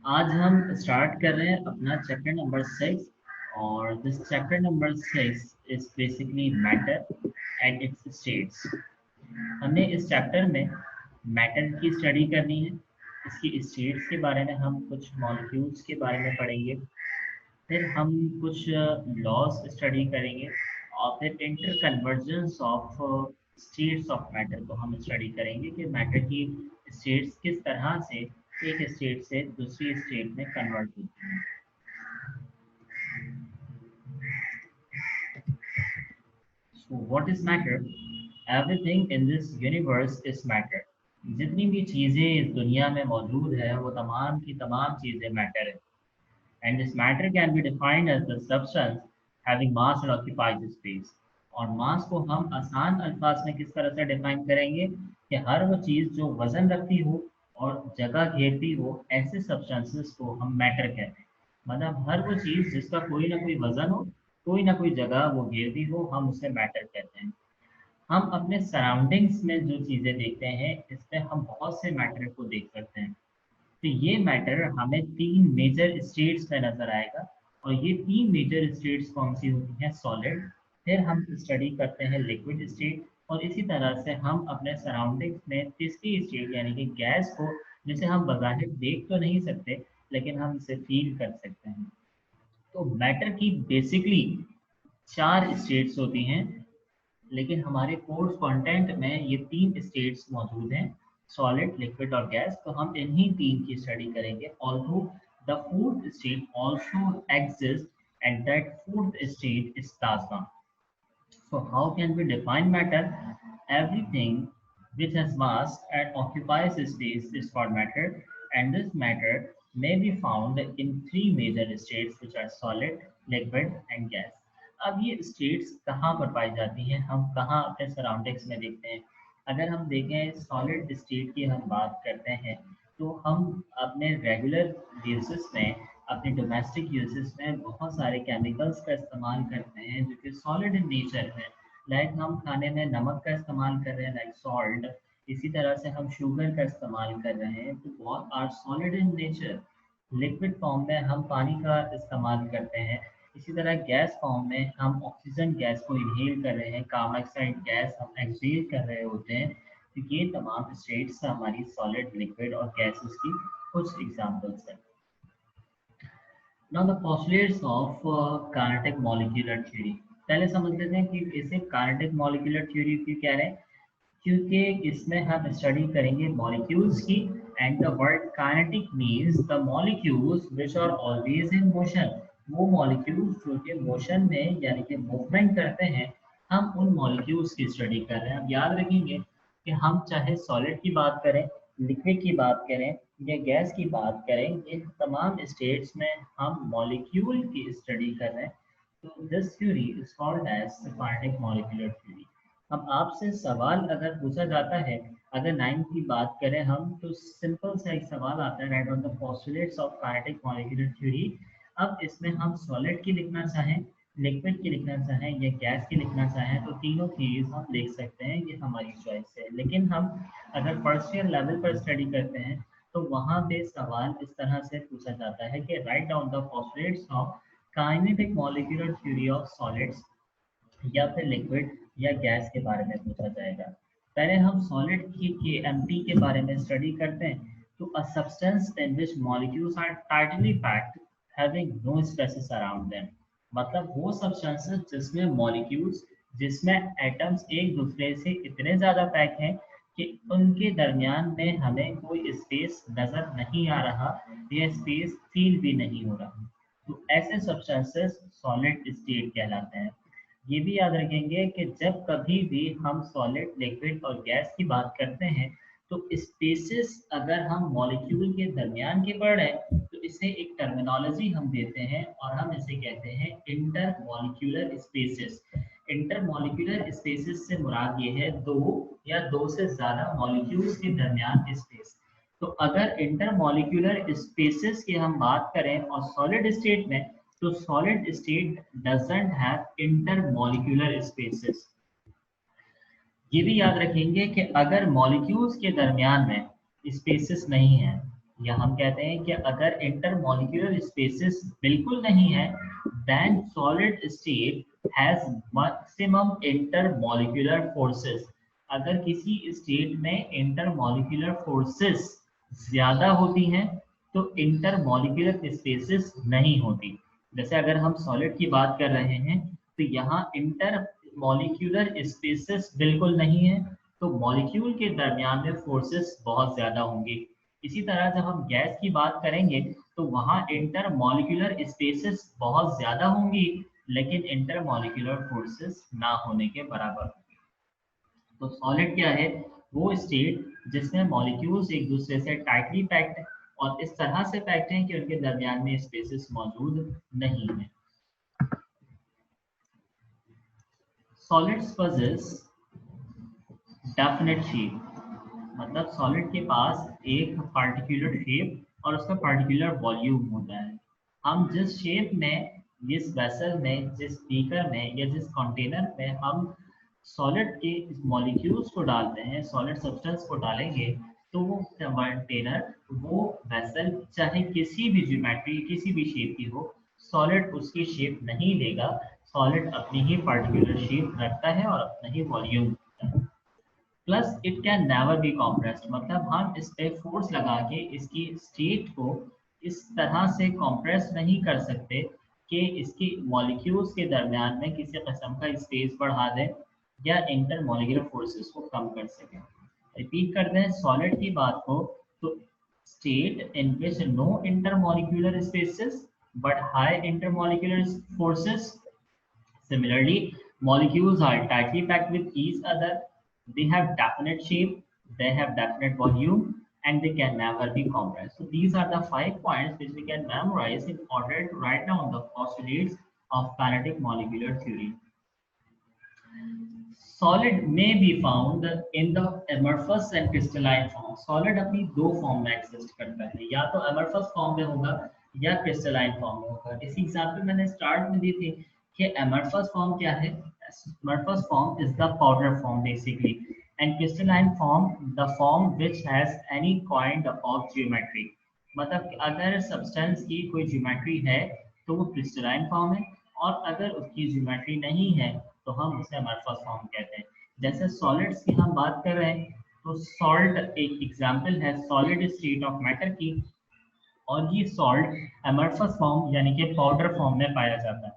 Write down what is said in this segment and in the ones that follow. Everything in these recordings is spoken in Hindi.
आज हम स्टार्ट कर रहे हैं अपना चैप्टर नंबर 6 और this chapter number 6 is basically matter and it's states. हमने इस चैप्टर में मैटर की स्टडी करनी है। इसकी स्टेट्स के बारे में हम कुछ मॉलिक्यूल्स के बारे में पढ़ेंगे। फिर हम कुछ लॉज स्टडी करेंगे और फिर inter convergence of states of matter को हम स्टडी करेंगे कि मैटर की स्टेट्स किस तरह से एक स्टेट से दूसरी स्टेट में कन्वर्ट होती हैं। So what is matter? Everything in this universe is matter. जितनी भी चीजें इस दुनिया में मौजूद है वो तमाम की तमाम चीजें मैटर है। And this matter can be defined as the substance having mass and occupies space. और मास को हम आसान अल्फाज में किस तरह से डिफाइन करेंगे कि हर वो चीज़ जो वजन रखती हो और जगह घेरती हो, ऐसे सब्सटेंसेस को हम मैटर कहते हैं। मतलब हर वो चीज़ जिसका कोई ना कोई वजन हो, कोई ना कोई जगह वो घेरती हो, हम उसे मैटर कहते हैं। हम अपने सराउंडिंग्स में जो चीज़ें देखते हैं इसमें हम बहुत से मैटर को देख सकते हैं। तो ये मैटर हमें तीन मेजर स्टेट्स में नजर आएगा और ये तीन मेजर स्टेट्स कौन सी होती हैं? सॉलिड, फिर हम स्टडी करते हैं लिक्विड स्टेट और इसी तरह से हम अपने सराउंडिंग्स में तीसरी स्टेट यानी कि गैस को, जिसे हम बज़ाहिर देख तो नहीं सकते लेकिन हम इसे फील कर सकते हैं। तो मैटर की बेसिकली चार स्टेट्स होती हैं, लेकिन हमारे कोर्स कंटेंट में ये तीन स्टेट्स मौजूद हैं, सॉलिड, लिक्विड और गैस। तो हम इन्हीं तीन की स्टडी करेंगे। Although the fourth state also exist and that fourth state is plasma. So how can we define matter? Everything which has mass and occupies space is called matter, and this matter may be found in three major states which are solid, liquid and gas. अब ये states कहाँ पर पाई जाती हैं, हम कहाँ अपने सराउंडिंग्स में देखते हैं? अगर हम देखें सॉलिड स्टेट की हम बात करते हैं तो हम अपने रेगुलर यूजेस में, अपने डोमेस्टिक यूजेस में बहुत सारे केमिकल्स का इस्तेमाल करते हैं जो कि सॉलिड इन नेचर है। लाइक हम खाने में नमक का इस्तेमाल कर रहे हैं, लाइक सॉल्ट। इसी तरह से हम शुगर का इस्तेमाल कर रहे हैं, तो बहुत are solid in nature. Liquid form में हम पानी का इस्तेमाल करते हैं। इसी तरह गैस फॉर्म में हम ऑक्सीजन गैस को इनहेल कर रहे हैं, कार्बन डाइऑक्साइड गैस हम एक्सहेल कर रहे होते हैं। तो ये तमाम स्टेट्स हमारी सॉलिड, लिक्विड और गैसेस की कुछ एग्जांपल्स हैं। Now the postulates of kinetic molecular theory. पहले समझ लेते हैं कि इसे काइनेटिक मॉलिक्यूलर थ्योरी क्यों कह रहे हैं। क्योंकि इसमें हम स्टडी करेंगे मॉलिक्यूल्स की। And the word kinetic means the molecules which are always in motion. वो मॉलिक्यूल्स जो कि मोशन में यानी कि मूवमेंट करते हैं, हम उन मॉलिक्यूल्स की स्टडी कर रहे हैं। अब याद रखेंगे कि हम चाहे सॉलिड की बात करें, लिक्विड की बात करें या गैस की बात करें, इन तमाम स्टेट्स में हम मॉलिक्यूल की स्टडी कर रहे हैं। तो this theory is called as kinetic molecular theory. अब आपसे सवाल अगर पूछा जाता है, अगर 9 की बात करें हम, तो सिंपल सा एक सवाल आता है, right on the postulates of kinetic molecular theory. अब इसमें हम सॉलिड की लिखना चाहें, लिक्विड की लिखना चाहें या गैस की लिखना चाहें, तो तीनों चीज हम लिख सकते हैं, ये हमारी चॉइस है। लेकिन हम अगर फर्स्ट ईयर लेवल पर स्टडी करते हैं तो वहाँ पे सवाल इस तरह से पूछा जाता है कि write down the postulates of kinetic molecular theory of solids, या फिर लिक्विड या गैस के बारे में पूछा जाएगा। पहले हम सॉलिड की केएमटी के बारे में स्टडी करते हैं। तो a substance in which molecules are tightly packed having no spaces around them. मतलब वो सब्सटेंसेस जिसमें मॉलिक्यूल्स, जिसमें एटम्स एक दूसरे से इतने ज़्यादा पैक हैं कि उनके दरमियान में हमें कोई स्पेस नज़र नहीं आ रहा या स्पेस फील भी नहीं हो रहा। तो ऐसे सब्सटेंसेस सॉलिड स्टेट कहलाते हैं। ये भी याद रखेंगे कि जब कभी भी हम सॉलिड, लिक्विड और गैस की बात करते हैं तो स्पेसेस अगर हम मॉलिक्यूल के दरमियान के पढ़ रहे हैं तो इसे एक टर्मिनोलॉजी हम देते हैं और हम इसे कहते हैं inter molecular spaces. Inter molecular spaces से मुराद ये है दो या दो से ज्यादा मॉलिक्यूल्स के दरमियान स्पेस। तो अगर इंटर मॉलिक्यूलर स्पेसेस की हम बात करें और सॉलिड स्टेट में, तो solid state doesn't have intermolecular spaces. ये भी याद रखेंगे कि अगर मॉलिक्यूल्स के दरमियान में स्पेसेस नहीं है या हम कहते हैं कि अगर इंटरमॉलिक्यूलर स्पेसेस बिल्कुल नहीं है, then solid state has maximum intermolecular forces. अगर किसी स्टेट में इंटरमॉलिक्यूलर फोर्सेस ज्यादा होती हैं तो इंटरमॉलिक्यूलर स्पेसेस नहीं होती। जैसे अगर हम सॉलिड की बात कर रहे हैं तो यहाँ इंटर मॉलिक्यूलर स्पेसेस बिल्कुल नहीं है, तो मॉलिक्यूल के दरमियान में फोर्सेस बहुत ज्यादा होंगी। इसी तरह जब हम गैस की बात करेंगे तो वहाँ इंटर मॉलिक्यूलर स्पेसेस बहुत ज्यादा होंगी, लेकिन इंटर मॉलिक्यूलर फोर्सेस ना होने के बराबर होंगी। तो सॉलिड क्या है? वो स्टेट जिसमें मॉलिक्यूल्स एक दूसरे से टाइटली पैक्ड है और इस तरह से पैक्ड हैं कि उनके दरमियान में स्पेसेस मौजूद नहीं है। सॉलिड्स possess डेफिनेट शेप, मतलब सॉलिड के पास एक पार्टिकुलर शेप और उसका पार्टिकुलर वॉल्यूम होता है। हम जिस शेप में, जिस वेसल में, जिस बीकर में या जिस कंटेनर में हम सॉलिड के मॉलिक्यूल्स को डालते हैं, सॉलिड सब्सटेंस को डालेंगे, तो वो कंटेनर, वो वेसल चाहे किसी भी ज्योमेट्री, किसी भी शेप की हो, सॉलिड उसकी शेप नहीं लेगा। सॉलिड अपनी ही पार्टिकुलर शेप रखता है और अपना ही वॉल्यूम रखता है। Plus it can never be compressed, मतलब हम इस पे फोर्स लगा के इसकी स्टेट को इस तरह से कॉम्प्रेस नहीं कर सकते कि इसकी मॉलिक्यूल्स के दरमियान में किसी किस्म का स्पेस बढ़ा दें या इंटर मॉलिक्यूलर फोर्सेस को कम कर सकें। रिपीट करते हैं सॉलिड की बात को, तो state in which no intermolecular spaces but high intermolecular forces. Similarly, molecules are tightly packed with each other. They have definite shape, they have definite volume, and they can never be compressed. So these are the 5 points which we can memorize in order to write down the postulates of kinetic molecular theory. Solid may be found in the amorphous and crystalline form. Solid अपनी दो फॉर्म में एग्जिस्ट करता है, या तो amorphous फॉर्म में होगा या क्रिस्टलाइन फॉर्म में होगा। इसी एग्जांपल मैंने स्टार्ट में दी थी कि amorphous फॉर्म क्या है? Amorphous form is the powder form basically, and crystalline form the form which has any kind of geometry। मतलब कि अगर सब्सटेंस की कोई ज्योमेट्री है तो वो क्रिस्टलाइन फॉर्म है, और अगर उसकी ज्योमेट्री नहीं है तो हम उसे अमरफस फॉर्म कहते हैं। जैसे सॉलिड्स की हम बात कर रहे हैं तो सॉल्ट एक एग्जांपल है सॉलिड स्टेट ऑफ मैटर की, और ये सॉल्ट अमरफस फॉर्म यानी कि पाउडर फॉर्म में पाया जाता है।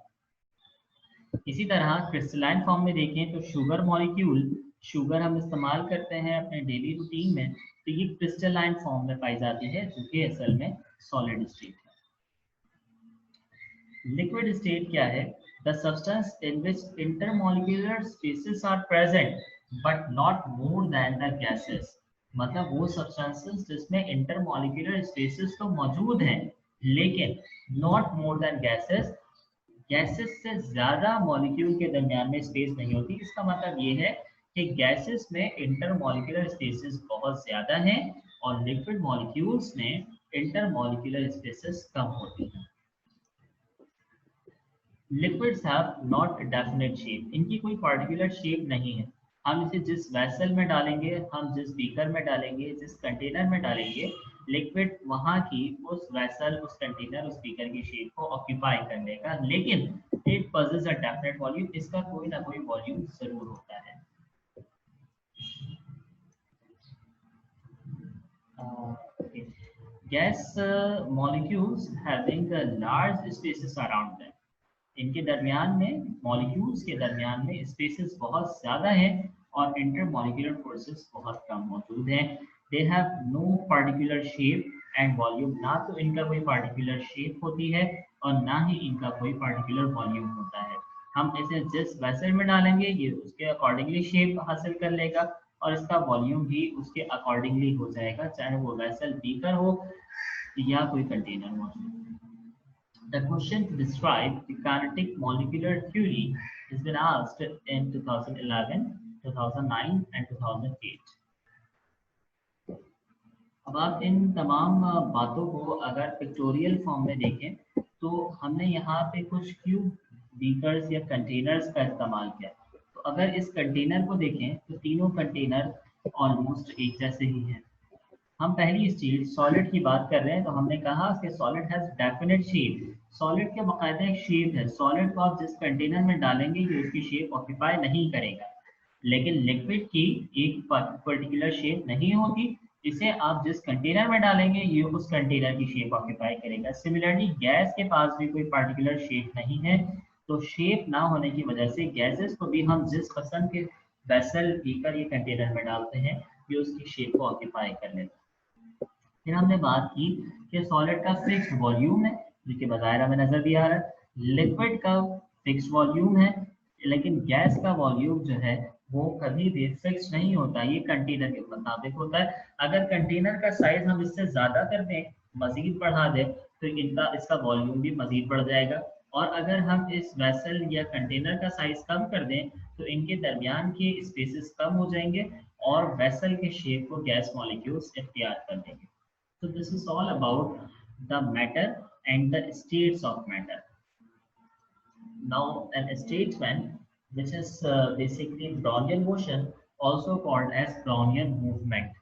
इसी तरह क्रिस्टलाइन फॉर्म में देखें तो शुगर मॉलिक्यूल, शुगर हम इस्तेमाल करते हैं अपने डेली रूटीन में, तो ये क्रिस्टलाइन फॉर्म में पाई जाती है जो कि असल में सॉलिड स्टेट है। लिक्विड स्टेट क्या है? The substance in which intermolecular spaces are present but not more than the gases. मतलब वो सब्सटेंसेस जिसमें इंटरमॉलिक्यूलर स्पेसेस तो मौजूद हैं लेकिन not more then gases, gases से ज्यादा मॉलिक्यूल के दरमियान में स्पेस नहीं होती। इसका मतलब ये है कि गैसेस में इंटरमॉलिक्यूलर स्पेसेस बहुत ज्यादा हैं और लिक्विड मॉलिक्यूल्स में इंटरमॉलिक्यूलर स्पेसेस कम होती हैं। Liquids have not definite shape, इनकी कोई पार्टिकुलर शेप नहीं है। हम इसे जिस वेसल में डालेंगे, हम जिस बीकर में डालेंगे, जिस कंटेनर में डालेंगे, लिक्विड वहाँ की उस वेसल, उस कंटेनर, उस बीकर की शेप को ऑक्यूपाई कर लेगा, लेकिन it possess a definite volume, इसका कोई ना कोई वॉल्यूम जरूर होता है। Gas molecules having large spaces around them, इनके दरमियान में, मॉलिक्यूल्स के दरमियान में स्पेसेस बहुत ज़्यादा हैं और इंटरमॉलिक्यूलर फोर्सेस बहुत कम मौजूद हैं। They have no particular shape and volume, ना तो इनका कोई पार्टिकुलर शेप होती है और ना ही इनका कोई पार्टिकुलर वॉल्यूम होता है। हम इसे जिस वेसल में डालेंगे ये उसके अकॉर्डिंगली शेप हासिल कर लेगा और इसका वॉल्यूम भी उसके अकॉर्डिंगली हो जाएगा, चाहे वो वेसल बीकर हो या कोई कंटेनर मौजूद। The question to describe the kinetic molecular theory has been asked in 2011, 2009 and 2008। अब आप इन तमाम बातों को अगर पिक्टोरियल फॉर्म में देखें तो हमने यहाँ पे कुछ क्यूब, बीकर्स या कंटेनर्स का इस्तेमाल किया। तो अगर इस कंटेनर को देखें तो तीनों कंटेनर ऑलमोस्ट एक जैसे ही हैं। हम पहली स्टेज सॉलिड की बात कर रहे हैं, तो हमने कहा कि solid has definite shape. Solid के बाकायदा एक शेप है। सॉलिड को आप जिस कंटेनर में डालेंगे ये उसकी शेप ऑक्यूपाई नहीं करेगा। लेकिन लिक्विड की एक पर्टिकुलर शेप नहीं होती, इसे आप जिस कंटेनर में डालेंगे ये उस कंटेनर की शेप ऑक्यूपाई करेगा। सिमिलरली गैस के पास भी कोई पर्टिकुलर शेप नहीं है, तो शेप ना होने की वजह से गैसेस को भी हम जिस पसंद के वेसल बीकर ये कंटेनर में डालते हैं ये उसकी शेप को ऑक्यूपाई कर लेते हैं। फिर हमने बात की कि सॉलिड का फिक्स्ड वॉल्यूम है, जो कि बाज़ाहिर हमें नजर भी आ रहा है। लिक्विड का फिक्स्ड वॉल्यूम है, लेकिन गैस का वॉल्यूम जो है वो कभी भी फिक्स नहीं होता, ये कंटेनर के मुताबिक होता है। अगर कंटेनर का साइज हम इससे ज़्यादा कर दें, मज़ीद बढ़ा दें, तो इनका इसका वॉल्यूम भी मज़ीद बढ़ जाएगा। और अगर हम इस वेसल या कंटेनर का साइज कम कर दें तो इनके दरमियान के स्पेसेस कम हो जाएंगे और वेसल के शेप को गैस मॉलिक्यूल्स इख्तियार कर देंगे। So this is all about the matter and the states of matter. Now, an state one, which is basically Brownian motion, also called as Brownian movement.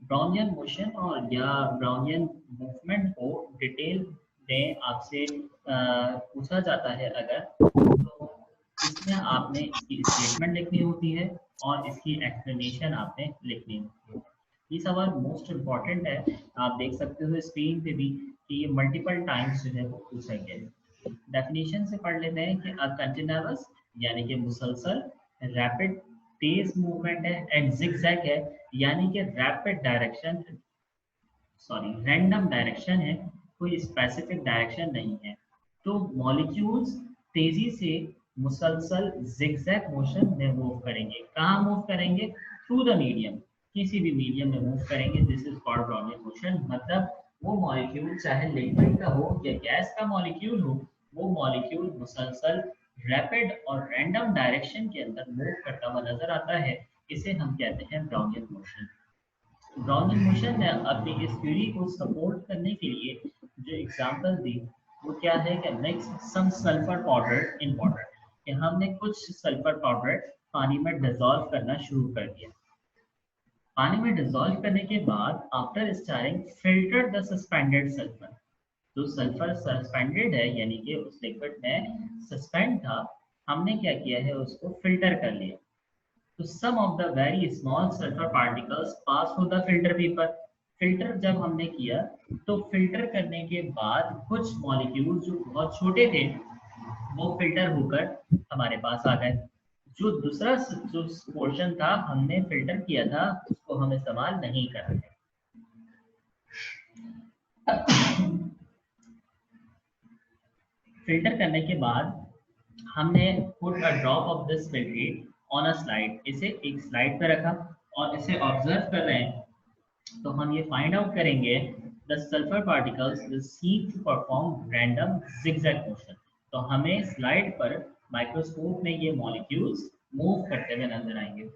Brownian motion और या ब्राउनियन मूवमेंट को डिटेल में आपसे पूछा जाता है अगर, तो इसमें आपने इसकी स्टेटमेंट लिखनी होती है और इसकी एक्सप्लेनेशन आपने लिखनी होती है। ये सवाल मोस्ट इम्पॉर्टेंट है, आप देख सकते हो स्क्रीन पे भी कि ये मल्टीपल टाइम्स जो है वो पूछा गया है। डेफिनेशन से पढ़ लेते हैं कि कंटिन्यूअस यानी कि मुसलसल, रैपिड तेज मूवमेंट है, एंड जिगजैग है यानी कि rapid direction, sorry random direction है, कोई स्पेसिफिक डायरेक्शन नहीं है। तो मॉलिक्यूल्स तेजी से मुसलसल जिगजैग मोशन में मूव करेंगे। कहाँ मूव करेंगे? थ्रू द मीडियम, किसी भी मीडियम में मूव करेंगे। This is called Brownian motion. मतलब वो मॉलिक्यूल चाहे लिक्विड का हो या गैस का मॉलिक्यूल हो, वो मॉलिक्यूल मुसलसल रैपिड और रैंडम डायरेक्शन के अंदर मूव करता हुआ नजर आता है। इसे हम कहते हैं ब्राउनियन मोशन। ब्राउनियन मोशन ने अपनी इस थ्योरी को सपोर्ट करने के लिए जो एग्जांपल दी वो क्या है कि mix some sulphur powder in water, कि हमने कुछ सल्फर पाउडर पानी में डिजोल्व करना शुरू कर दिया। पानी में डिजोल्व करने के बाद after starring filter the suspended sulphur, जो सल्फर सस्पेंडेड है यानी कि उस लिक्विड में सस्पेंड था, हमने क्या किया है उसको फिल्टर कर लिया। तो some of the very small sulphur particles pass through the filter paper. Filter जब हमने किया तो फिल्टर करने के बाद कुछ मॉलिक्यूल जो बहुत छोटे थे वो फिल्टर होकर हमारे पास आ गए। जो दूसरा जो पोर्शन था हमने फिल्टर किया था उसको हम इस्तेमाल नहीं कर रहे। फिल्टर करने के बाद हमने put a drop of this filtrate on a slide, इसे एक स्लाइड पर रखा और इसे ऑब्जर्व कर रहे हैं, तो हम ये फाइंड आउट करेंगे the sulphur particles will seem to perform random zigzag motion. तो हमें स्लाइड पर माइक्रोस्कोप में ये मॉलिक्यूल्स मूव करते हुए नजर आएंगे।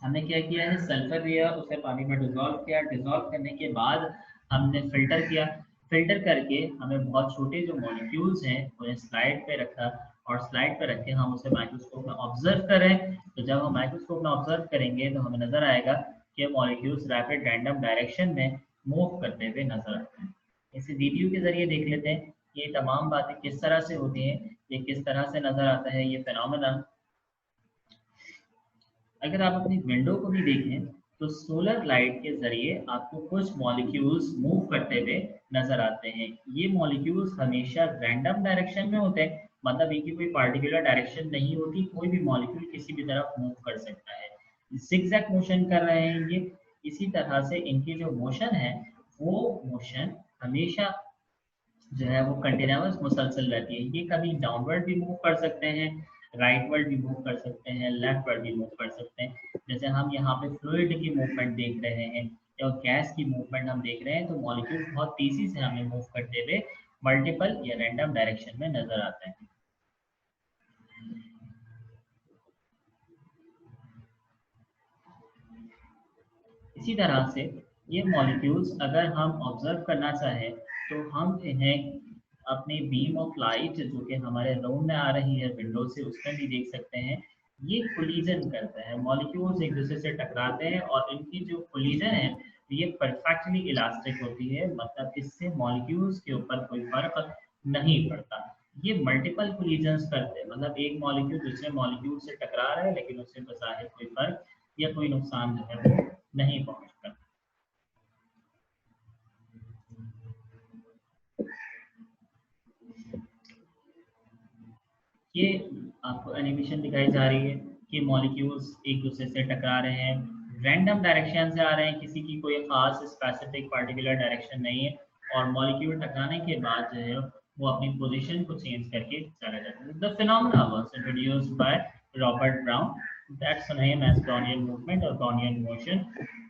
हमने क्या किया है, सल्फर लिया, उसे पानी में डिजोल्व किया, डिजोल्व करने के बाद हमने फिल्टर किया, फिल्टर करके हमें बहुत छोटे जो मॉलिक्यूल्स हैं उन्हें स्लाइड पे रखा और स्लाइड पे रख के हम उसे माइक्रोस्कोप में ऑब्जर्व करें। तो जब हम माइक्रोस्कोप में ऑब्जर्व करेंगे तो हमें नजर आएगा कि मॉलिक्यूल्स रैपिड रैंडम डायरेक्शन में मूव करते हुए नजर आते हैं। इसे वीडियो के जरिए देख लेते हैं ये तमाम बातें किस तरह से होती हैं, ये किस तरह से नजर आता है ये फिनोमेना। अगर आप अपनी विंडो को भी देखें तो सोलर लाइट के जरिए आपको कुछ मॉलिक्यूल्स मूव करते हुए नजर आते हैं। ये मॉलिक्यूल्स हमेशा रैंडम डायरेक्शन में होते हैं, मतलब इनकी कोई पार्टिकुलर डायरेक्शन नहीं होती, कोई भी मॉलिक्यूल किसी भी तरफ मूव कर सकता है। जिगजैग मोशन कर रहे हैं ये, इसी तरह से इनकी जो मोशन है वो मोशन हमेशा जो है वो कंटिन्यूअस मुसलसल रहती है। ये कभी डाउनवर्ड भी मूव कर सकते हैं, राइट वर्ड भी मूव कर सकते हैं, लेफ्ट वर्ड भी मूव कर सकते हैं। जैसे हम यहाँ पे फ्लूइड की मूवमेंट देख रहे हैं या गैस की मूवमेंट हम देख रहे हैं, तो मॉलिक्यूल बहुत तेजी से हमें मूव करते हुए मल्टीपल या रैंडम डायरेक्शन में नजर आते हैं। इसी तरह से ये मॉलिक्यूल्स अगर हम ऑब्जर्व करना चाहें तो हम इन्हें अपनी बीम ऑफ लाइट जो कि हमारे रूम में आ रही है विंडो से, उसमें भी देख सकते हैं। ये कोलिजन करते हैं, मॉलिक्यूल्स एक दूसरे से टकराते हैं और इनकी जो कोलिजन है तो ये परफेक्टली इलास्टिक होती है, मतलब इससे मॉलिक्यूल्स के ऊपर कोई फर्क नहीं पड़ता। ये मल्टीपल कोलिजन्स करते हैं, मतलब एक मॉलिक्यूल दूसरे मॉलिक्यूल से टकरा रहा है लेकिन उससे बज़ाहिर कोई फर्क या कोई नुकसान जो है वो नहीं पहुंचता। ये आपको एनिमेशन दिखाई जा रही है कि मॉलिक्यूल्स एक दूसरे से टकरा रहे हैं, रैंडम डायरेक्शन से आ रहे हैं, किसी की कोई खास स्पेसिफिक पार्टिकुलर डायरेक्शन नहीं है, और मॉलिक्यूल टकराने के बाद जो है वो अपनी पोजीशन को चेंज करके चला जाता है। The phenomena was introduced by Robert Brown, that's name as Brownian movement और ब्राउनियन मोशन।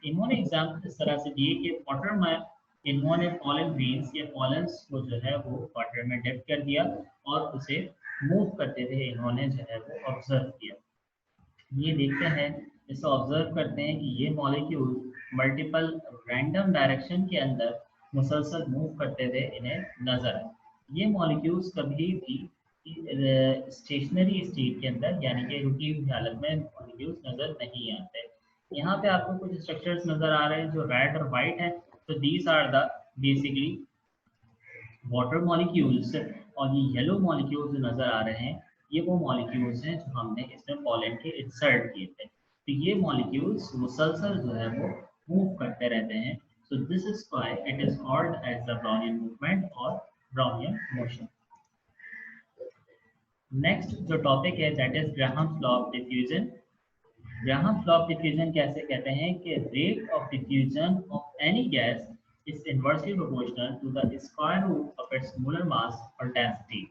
इन्होंने एग्जांपल इस तरह से दिए कि वाटर में इन्होंने पॉलन ग्रेन्स या पॉलन्स को जो है वो वाटर में डिप कर दिया और उसे मूव करते हुए इन्होंने जो है वो ऑब्जर्व किया। ये देखते हैं, इसे ऑब्जर्व करते हैं कि ये मॉलिक्यूल मल्टीपल रैंडम डायरेक्शन के अंदर मुसलसल मूव करते हुए इन्हें नजर आए। ये मॉलिक्यूल्स कभी भी स्टेशनरी स्टेट के अंदर यानी कि रुकी हुई हालत में मॉलिक्यूल्स नजर नहीं आते। यहाँ पे आपको कुछ स्ट्रक्चर्स नजर आ रहे हैं जो रेड और वाइट है, तो these are the basically water molecules, और ये येलो मॉलिक्यूल्स जो नजर आ रहे हैं ये वो मॉलिक्यूल्स हैं जो हमने इसमें पॉलन के इंसर्ट किए थे। तो ये मॉलिक्यूल्स मुसलसल जो है वो मूव करते रहते हैं। So this is why it is called as the Brownian movement और ब्राउनियन मोशन। नेक्स्ट जो टॉपिक है that is Graham's law of diffusion. Graham's law of diffusion कैसे कहते हैं कि rate of diffusion of any gas is inversely proportional to the square root of its molar mass or density।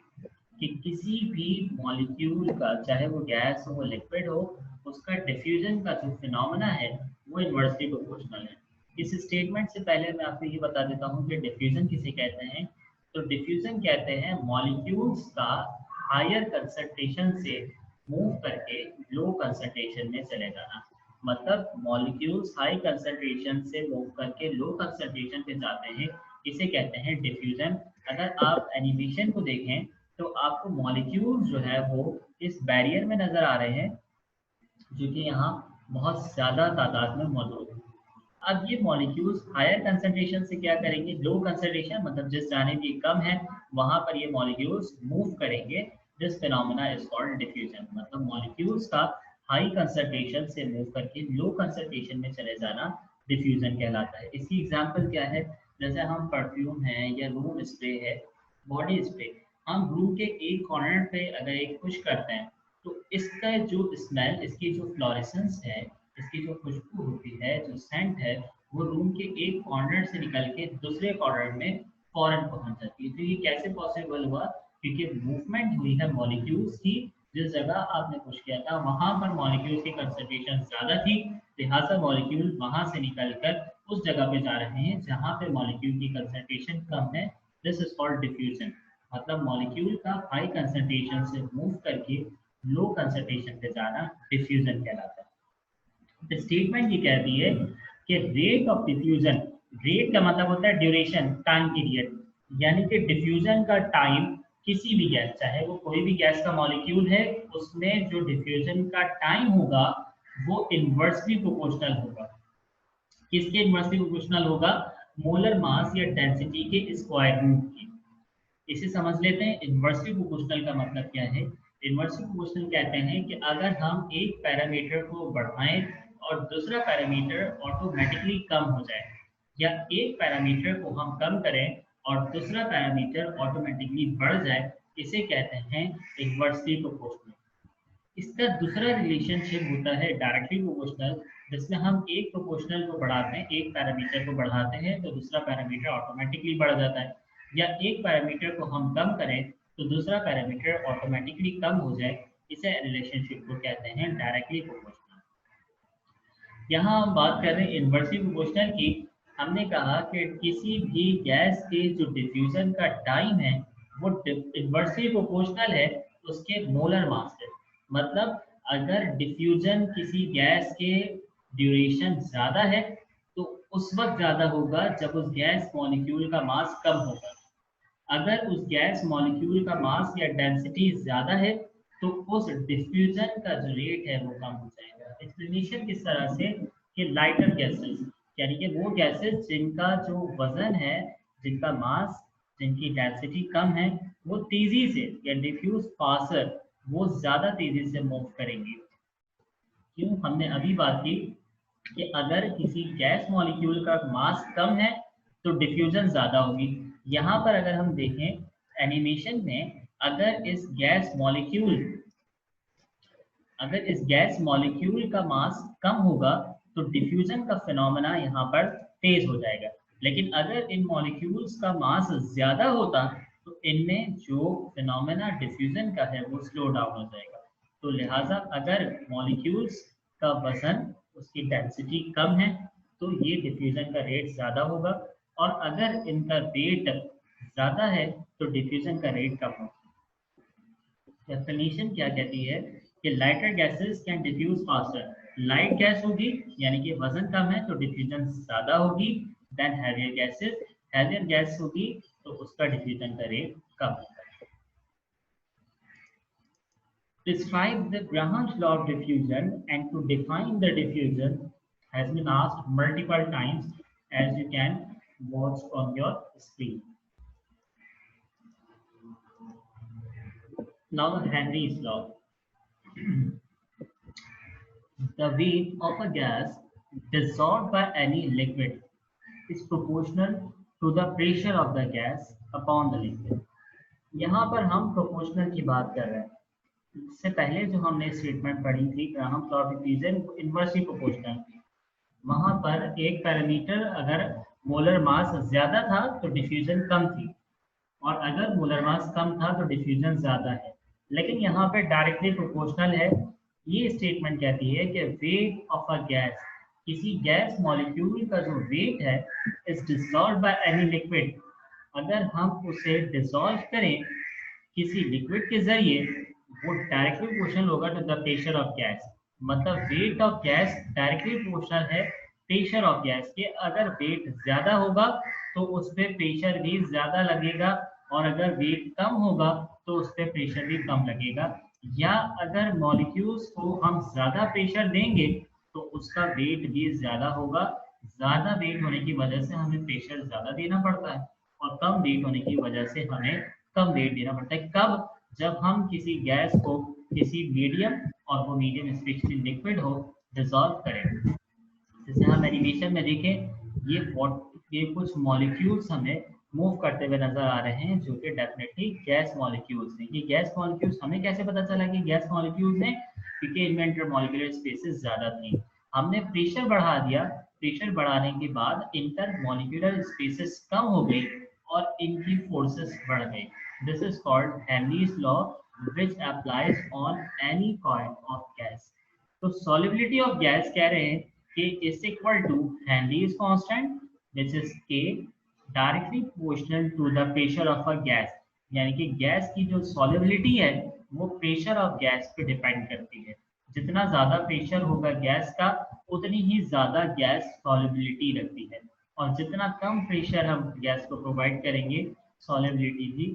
कि किसी भी मॉलिक्यूल का, चाहे वो गैस हो लिक्विड हो, उसका डिफ्यूजन का जो फिनोमेना है वो इन्वर्सली प्रोपोर्शनल है। इस स्टेटमेंट से पहले मैं आपको ये बता देता हूँ कि डिफ्यूजन किसे कहते हैं। तो डिफ्यूजन कहते हैं मॉलिक्यूल्स का हायर कंसंट्रेशन से मूव करके लो कंसंट्रेशन में चले जाना। मतलब मॉलिक्यूल्स हाई कंसंट्रेशन से मूव करके लो कंसंट्रेशन पे जाते हैं, इसे कहते हैं डिफ्यूजन। अगर आप एनिमेशन को देखें तो आपको मॉलिक्यूल्स जो है वो इस बैरियर में नजर आ रहे हैं जो कि यहाँ बहुत ज्यादा तादाद में मौजूद है। अब ये मॉलिक्यूल्स हायर कंसंट्रेशन से क्या करेंगे, लो कंसंट्रेशन मतलब जिस जानिब ये कम है वहां पर ये मॉलिक्यूल्स मूव करेंगे। This phenomena is called diffusion. मतलब मॉलिक्यूल्स का हाई कंसंट्रेशन से मूव करके लो कंसंट्रेशन में चले जाना डिफ्यूजन कहलाता है। इसकी एग्जांपल क्या है, जैसे हम परफ्यूम है या रूम स्प्रे है, बॉडी स्प्रे, हम रूम के एक कॉर्नर पे अगर एक पुश करते हैं तो इसका जो स्मेल, इसकी जो फ्लोरेसेंस है, इसकी जो खुशबू होती है, जो सेंट है, वो रूम के एक कॉर्नर से निकल के दूसरे कॉर्नर में फौरन पहुंच जाती है। तो ये कैसे पॉसिबल हुआ, क्योंकि मूवमेंट हुई है मॉलिक्यूल्स की। जिस जगह आपने पुश किया था वहां पर मॉलिक्यूल्स की कंसंट्रेशन ज्यादा थी, लिहाजा मॉलिक्यूल वहां से निकलकर उस जगह पे जा रहे हैं जहां पे मॉलिक्यूल की कंसंट्रेशन कम है। This is called diffusion. मतलब मॉलिक्यूल का हाई कंसंट्रेशन से मूव करके लो कंसंट्रेशन पे जाना डिफ्यूजन कहलाता है। स्टेटमेंट ये कहती है कि रेट ऑफ डिफ्यूजन, रेट का मतलब होता है ड्यूरेशन, टाइम पीरियड, यानी कि डिफ्यूजन का टाइम किसी भी गैस, चाहे वो कोई भी गैस का मॉलिक्यूल है, उसमें जो डिफ्यूजन का टाइम होगा वो इन्वर्सली प्रोपोर्शनल होगा। किसके इन्वर्सली प्रोपोर्शनल होगा, मोलर मास या डेंसिटी के स्क्वायर रूट की। इसे समझ लेते हैं इन्वर्सली प्रोपोर्शनल का मतलब क्या है। इन्वर्सली प्रोपोर्शनल कहते हैं कि अगर हम एक पैरामीटर को बढ़ाएं और दूसरा पैरामीटर ऑटोमेटिकली कम हो जाए, या एक पैरामीटर को हम कम करें और दूसरा पैरामीटर ऑटोमेटिकली बढ़ जाए, इसे कहते हैं इन्वर्सली प्रोपोर्शनल। इसका दूसरा रिलेशनशिप होता है डायरेक्टली प्रोपोर्शनल, जिसमें हम एक प्रोपोर्शनल को बढ़ाते हैं, एक पैरामीटर को बढ़ाते हैं तो दूसरा पैरामीटर ऑटोमेटिकली बढ़ जाता है, या एक पैरामीटर को हम कम करें तो दूसरा पैरामीटर ऑटोमेटिकली कम हो जाए। इसे रिलेशनशिप को कहते हैं डायरेक्टली प्रोपोर्शनल। यहाँ हम बात कर रहे हैं इन्वर्सली प्रोपोर्शनल की। हमने कहा कि किसी भी गैस के जो डिफ्यूजन का टाइम है वो इन्वर्सली प्रोपोर्शनल है उसके मोलर मास से। मतलब अगर डिफ्यूजन किसी गैस के ड्यूरेशन ज्यादा है तो उस वक्त ज्यादा होगा जब उस गैस मॉलिक्यूल का मास कम होगा। अगर उस गैस मॉलिक्यूल का मास या डेंसिटी ज्यादा है तो उस डिफ्यूजन का जो रेट है वो कम हो जाएगा। एक्सप्लेनेशन किस तरह से कि लाइटर गैसेस, यानी कि वो गैसेस जिनका जो वजन है, जिनका मास, जिनकी डेंसिटी कम है, वो तेजी से या डिफ्यूज फास्टर, वो ज्यादा तेजी से मूव करेंगी। क्यों? हमने अभी बात की कि अगर किसी गैस मॉलिक्यूल का मास कम है तो डिफ्यूजन ज्यादा होगी। यहाँ पर अगर हम देखें एनिमेशन में, अगर इस गैस मॉलिक्यूल का मास कम होगा तो डिफ्यूजन का फिनोमेना यहाँ पर तेज हो जाएगा। लेकिन अगर इन मॉलिक्यूल्स का मास ज्यादा होता तो इनमें जो फिनोमेना डिफ्यूजन का है वो स्लो डाउन हो जाएगा। तो लिहाजा अगर मॉलिक्यूल्स का वजन, उसकी डेंसिटी कम है तो ये डिफ्यूजन का रेट ज़्यादा होगा, और अगर इनका वेट ज़्यादा है तो डिफ्यूजन का रेट कम होगा। डेफिनेशन क्या कहती है कि lighter gases can diffuse faster. Light gas होगी यानी कि वजन कम है तो डिफ्यूजन ज़्यादा होगी then heavier gases. Heavier gas होगी तो उसका डिफ्यूजन का रेट कम होगा। Describe the Graham's law of diffusion, and to define the diffusion has been asked multiple times, as you can watch on your screen. Now Henry's law. The weight of a gas dissolved by any liquid is proportional to the pressure of the gas upon the liquid. यहाँ पर हम प्रोपोर्शनल की बात कर रहे हैं। इससे पहले जो हमने स्टेटमेंट पढ़ी थी Graham law of diffusion, inversely proportional. वहां पर एक पैरामीटर अगर मोलर मास ज्यादा था तो डिफ्यूजन कम थी, और अगर मोलर मास कम था तो डिफ्यूजन ज्यादा है। लेकिन यहाँ पे डायरेक्टली प्रोपोर्शनल है। ये स्टेटमेंट कहती है कि वेट ऑफ अ गैस, किसी गैस मॉलिक्यूल का जो वेट है, is dissolve by any liquid, अगर हम उसे डिसॉल्व करें किसी लिक्विड के जरिए, वो डायरेक्टली प्रोपोर्शनल होगा to the pressure of gas. मतलब weight of gas directly proportional है प्रेशर ऑफ गैस के। अगर वेट ज्यादा होगा तो उस पर प्रेशर भी ज्यादा लगेगा, और अगर वेट कम होगा तो उस पर प्रेशर भी कम लगेगा। या अगर मॉलिक्यूल्स को हम ज्यादा प्रेशर देंगे तो उसका वेट भी ज्यादा होगा। ज्यादा वेट होने की वजह से हमें प्रेशर ज्यादा देना पड़ता है, और कम वेट होने की वजह से हमें कम वेट देना पड़ता है। कब? जब हम किसी गैस को किसी मीडियम, और वो मीडियम स्पेशली लिक्विड हो, डिसॉल्व करें। जैसे हम एनिमेशन में देखें, ये कुछ मॉलिक्यूल्स हमें मूव करते हुए नजर आ रहे हैं जो कि डेफिनेटली गैस मॉलिक्यूल्स हैं। ये गैस मॉलिक्यूल्स हमें कैसे पता चला कि गैस मॉलिक्यूल्स हैं? क्योंकि इनमें इंटरमॉलिक्यूलर स्पेसेस ज्यादा थी। हमने प्रेशर बढ़ा दिया, प्रेशर बढ़ाने के बाद इंटरमॉलिक्यूलर स्पेसेस कम हो गई और इनकी फोर्सेस बढ़ गई। This is called Henry's law which applies on any kind of gas. तो सॉल्युबिलिटी ऑफ गैस कह रहे हैं कि is equal to Henry's constant which is K directly proportional to the pressure of a gas. यानी कि गैस की जो सॉल्युबिलिटी है वो प्रेशर ऑफ गैस पे डिपेंड करती है। जितना ज्यादा प्रेशर होगा गैस का, उतनी ही ज्यादा गैस सॉल्युबिलिटी रखती है, और जितना कम प्रेशर हम गैस को प्रोवाइड करेंगे, सॉल्युबिलिटी भी